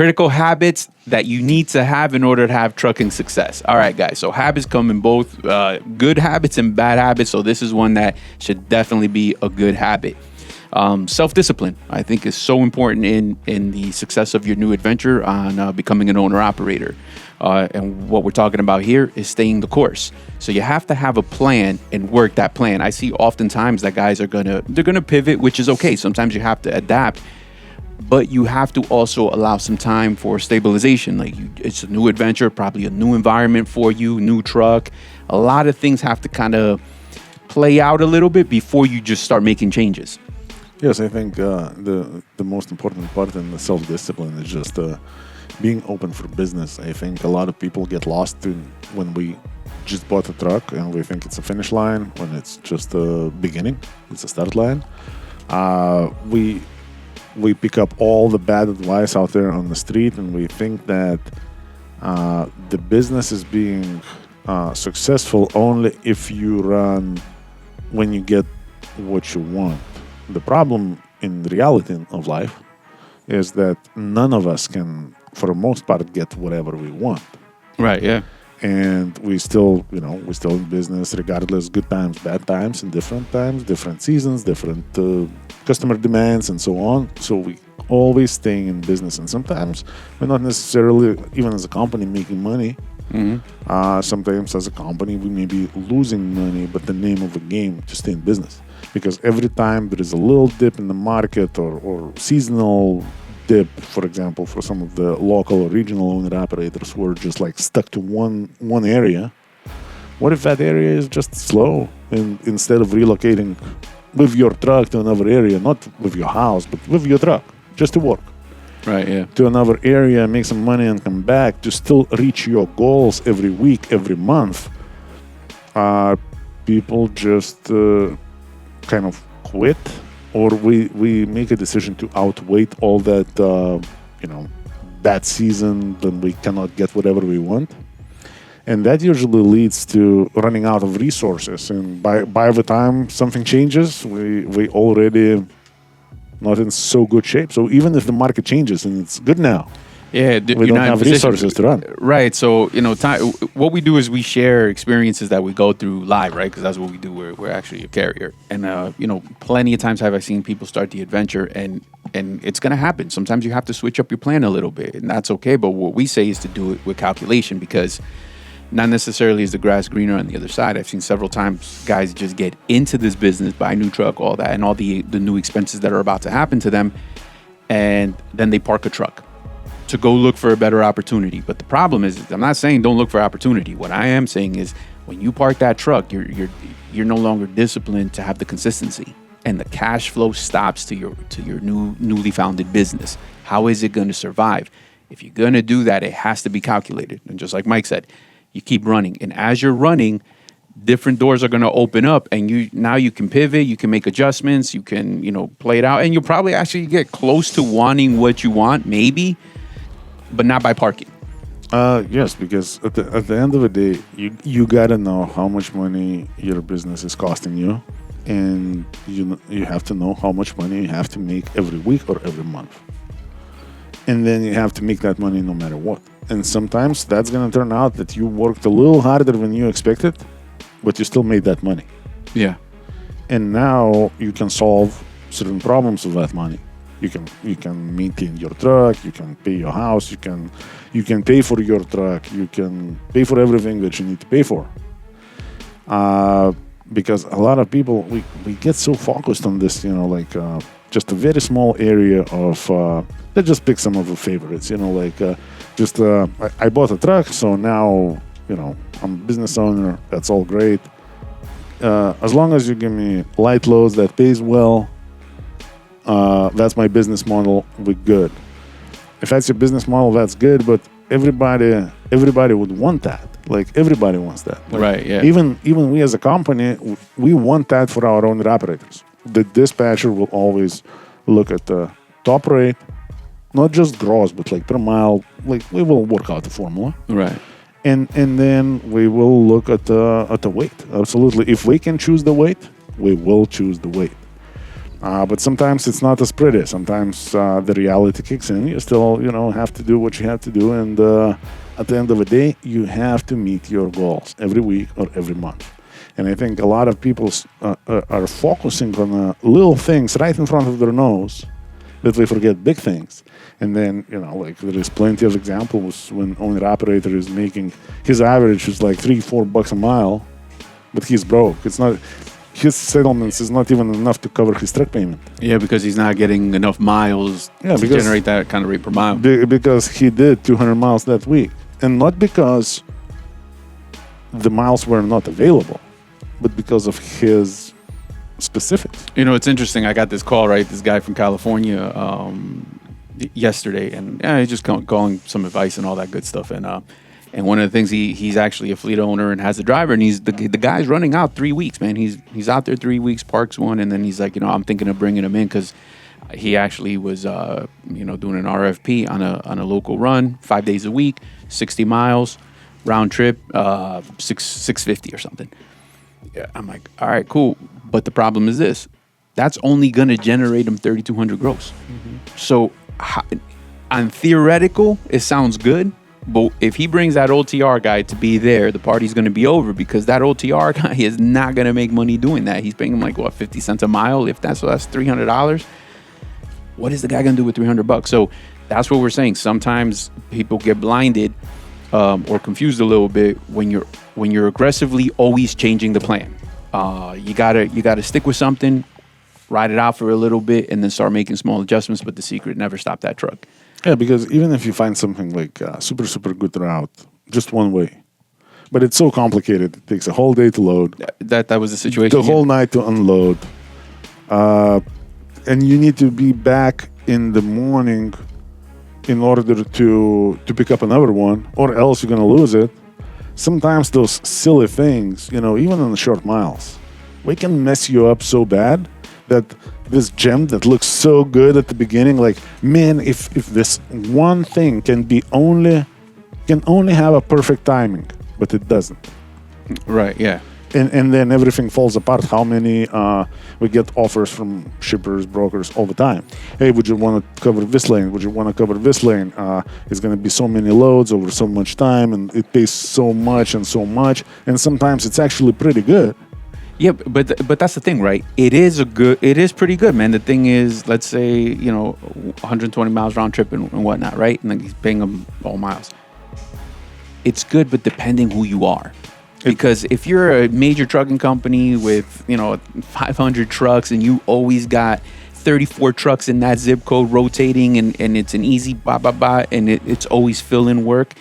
Critical habits that you need to have in order to have trucking success. All right, guys. So habits come in both good habits and bad habits. So this is one that should definitely be a good habit. Self-discipline, I think, is so important in the success of your new adventure on becoming an owner-operator. And what we're talking about here is staying the course. So you have to have a plan and work that plan. I see oftentimes that guys they're gonna pivot, which is okay. Sometimes you have to adapt, but you have to also allow some time for stabilization. Like it's a new adventure, probably a new environment for you, new truck. A lot of things have to kind of play out a little bit before you just start making changes. Yes, I think the most important part in the self-discipline is just being open for business. I think a lot of people get lost when we just bought a truck and we think it's a finish line when it's just a beginning, it's a start line. We pick up all the bad advice out there on the street, and we think that the business is being successful only if you run when you get what you want. The problem in reality of life is that none of us can, for the most part, get whatever we want. Right, yeah. And we're still in business regardless, good times, bad times, and different seasons, different customer demands, and so on. So we always staying in business, and sometimes we're not necessarily, even as a company, making money. Mm-hmm. Sometimes as a company, we may be losing money, but the name of the game to stay in business. Because every time there is a little dip in the market or seasonal dip, for example, for some of the local or regional owner-operators who are just like stuck to one area, what if that area is just slow? And instead of relocating with your truck to another area, not with your house, but with your truck, just to work. Right, yeah. To another area, make some money and come back to still reach your goals every week, every month. People just kind of quit, or we make a decision to outwait all that, bad season, then we cannot get whatever we want. And that usually leads to running out of resources. And by the time something changes, we already not in so good shape. So even if the market changes and it's good now, we don't have resources to run. Right. So, what we do is we share experiences that we go through live, right? Because that's what we do. We're actually a carrier. And, plenty of times have I seen people start the adventure and it's going to happen. Sometimes you have to switch up your plan a little bit, and that's okay. But what we say is to do it with calculation, because not necessarily is the grass greener on the other side. I've seen several times guys just get into this business, buy a new truck, all that, and all the new expenses that are about to happen to them. And then they park a truck to go look for a better opportunity. But the problem is, I'm not saying don't look for opportunity. What I am saying is when you park that truck, you're no longer disciplined to have the consistency, and the cash flow stops to your newly founded business. How is it going to survive? If you're going to do that, it has to be calculated. And just like Mike said, you keep running. And as you're running, different doors are going to open up, and you can pivot, you can make adjustments, you can, play it out, and you'll probably actually get close to wanting what you want, maybe, but not by parking. Yes, because at the end of the day, you gotta know how much money your business is costing you, and you have to know how much money you have to make every week or every month. And then you have to make that money no matter what. And sometimes that's gonna turn out that you worked a little harder than you expected, but you still made that money. Yeah. And now you can solve certain problems with that money. You can maintain your truck, you can pay your house, you can pay for your truck, you can pay for everything that you need to pay for. Because a lot of people, we get so focused on this, just a very small area of, let's just pick some of the favorites, I bought a truck, so now, I'm a business owner, that's all great. As long as you give me light loads that pays well, that's my business model, we're good. If that's your business model, that's good, but everybody would want that. Like, everybody wants that. Like, right, yeah. Even we as a company, we want that for our own operators. The dispatcher will always look at the top rate, not just gross, but like per mile. Like, we will work out the formula. Right. And then we will look at the weight. Absolutely. If we can choose the weight, we will choose the weight. But sometimes it's not as pretty. Sometimes the reality kicks in. You still, have to do what you have to do. And at the end of the day, you have to meet your goals every week or every month. And I think a lot of people are focusing on little things right in front of their nose that they forget big things. And then, like there is plenty of examples when owner-operator is making, his average is like $3-4 a mile, but he's broke. It's not... His settlements is not even enough to cover his truck payment. Yeah, because he's not getting enough miles to generate that kind of rate per mile. Because he did 200 miles that week. And not because the miles were not available, but because of his specifics. It's interesting. I got this call, right? This guy from California yesterday, and he's just calling some advice and all that good stuff. And one of the things, he's actually a fleet owner and has a driver, and he's the guy's running out 3 weeks, man. He's out there 3 weeks, parks one, and then he's like, I'm thinking of bringing him in because he actually was, doing an RFP on a local run, 5 days a week, 60 miles, round trip, $650 or something. Yeah, I'm like, all right, cool. But the problem is this: that's only gonna generate him 3,200 gross. Mm-hmm. So, on theoretical, it sounds good. But if he brings that OTR guy to be there, the party's going to be over because that OTR guy is not going to make money doing that. He's paying him 50 cents a mile. If that's $300. What is the guy going to do with $300? So that's what we're saying. Sometimes people get blinded or confused a little bit when you're aggressively always changing the plan. You gotta stick with something, ride it out for a little bit, and then start making small adjustments. But the secret: never stop that truck. Yeah, because even if you find something like a super, super good route, just one way, but it's so complicated, it takes a whole day to load. That was the situation. The whole night to unload. And you need to be back in the morning in order to pick up another one, or else you're going to lose it. Sometimes those silly things, even on the short miles, we can mess you up so bad that this gem that looks so good at the beginning, like, man, if this one thing can only have a perfect timing, but it doesn't. Right, yeah. And then everything falls apart. How many we get offers from shippers, brokers all the time. Hey, would you want to cover this lane? Would you want to cover this lane? It's going to be so many loads over so much time, and it pays so much and so much. And sometimes it's actually pretty good. Yeah, but that's the thing, right? It is pretty good, man. The thing is, let's say 120 miles round trip and whatnot, right? And then he's paying them all miles. It's good, but depending who you are. Because if you're a major trucking company with 500 trucks and you always got 34 trucks in that zip code rotating and it's an easy and it's always fill-in work,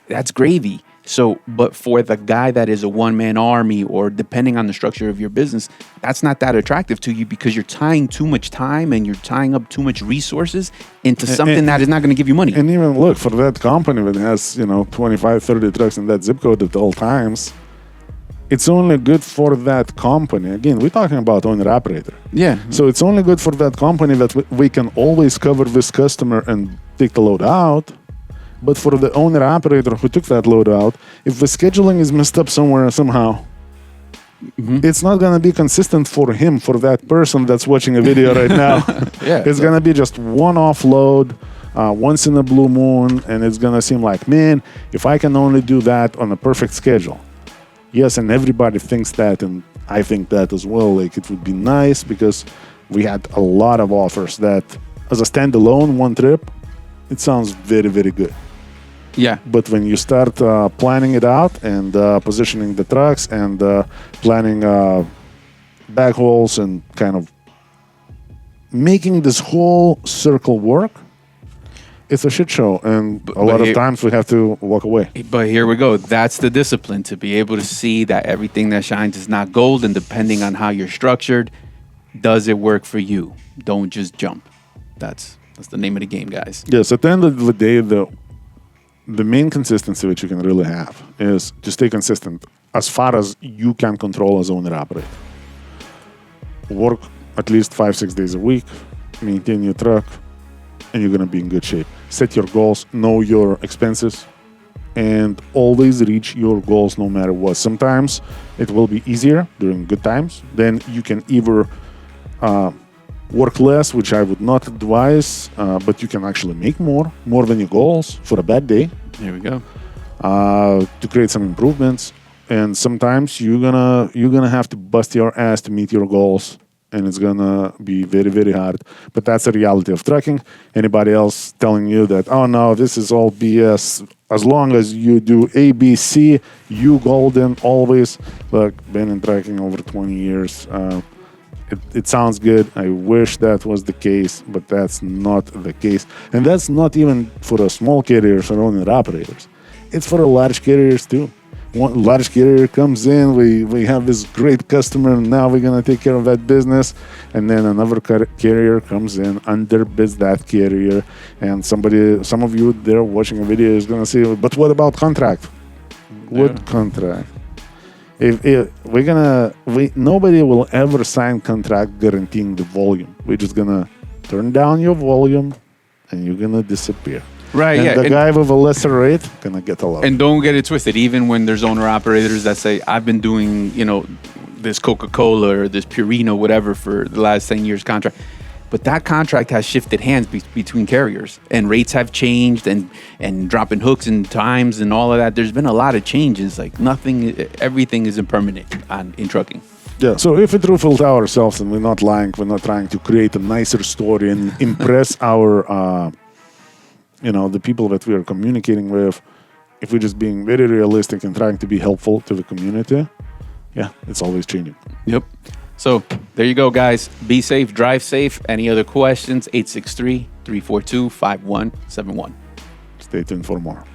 that's gravy. So, but for the guy that is a one-man army, or depending on the structure of your business, that's not that attractive to you because you're tying too much time and you're tying up too much resources into something that is not going to give you money. And even look, for that company that has 25, 30 trucks in that zip code at all times, it's only good for that company. Again, we're talking about owner-operator. Yeah. So it's only good for that company that we can always cover this customer and take the load out. But for the owner-operator who took that load out, if the scheduling is messed up somewhere somehow, it's not going to be consistent for him, for that person that's watching a video right now. Yeah, it's going to be just one offload, once in a blue moon, and it's going to seem like, man, if I can only do that on a perfect schedule. Yes, and everybody thinks that, and I think that as well. Like, it would be nice because we had a lot of offers that, as a standalone one trip, it sounds very, very good. Yeah. But when you start planning it out and positioning the trucks and planning backholes and kind of making this whole circle work, it's a shit show. And a lot of times we have to walk away. But here we go. That's the discipline, to be able to see that everything that shines is not gold. And depending on how you're structured, does it work for you? Don't just jump. That's the name of the game, guys. Yes, at the end of the day, the main consistency that you can really have is to stay consistent as far as you can control as owner-operator. Work at least 5-6 days a week, maintain your truck, and you're going to be in good shape. Set your goals, know your expenses, and always reach your goals no matter what. Sometimes it will be easier during good times. Then you can either Work less, which I would not advise, but you can actually make more than your goals for a bad day. There we go. To create some improvements. And sometimes you're gonna have to bust your ass to meet your goals, and it's gonna be very, very hard. But that's the reality of trucking. Anybody else telling you that, oh no, this is all BS. As long as you do ABC, you golden always. Look, been in trucking over 20 years. It sounds good. I wish that was the case, but that's not the case. And that's not even for the small carriers or owner operators. It's for the large carriers too. One large carrier comes in, we have this great customer, and now we're going to take care of that business. And then another carrier comes in, underbids that carrier. And some of you there watching a video is going to say, but what about contract? What contract? Nobody will ever sign contract guaranteeing the volume. We're just going to turn down your volume and you're going to disappear. Right, and yeah. the guy with a lesser rate gonna get a lot. And don't get it twisted. Even when there's owner operators that say, I've been doing, this Coca-Cola or this Purina, whatever, for the last 10 years contract. But that contract has shifted hands between carriers, and rates have changed, and dropping hooks and times and all of that. There's been a lot of changes. Like everything isn't permanent in trucking. Yeah, so if we truthful to ourselves and we're not lying, we're not trying to create a nicer story and impress our the people that we are communicating with, if we're just being very realistic and trying to be helpful to the community, it's always changing. Yep. So there you go, guys. Be safe, drive safe. Any other questions? 863-342-5171. Stay tuned for more.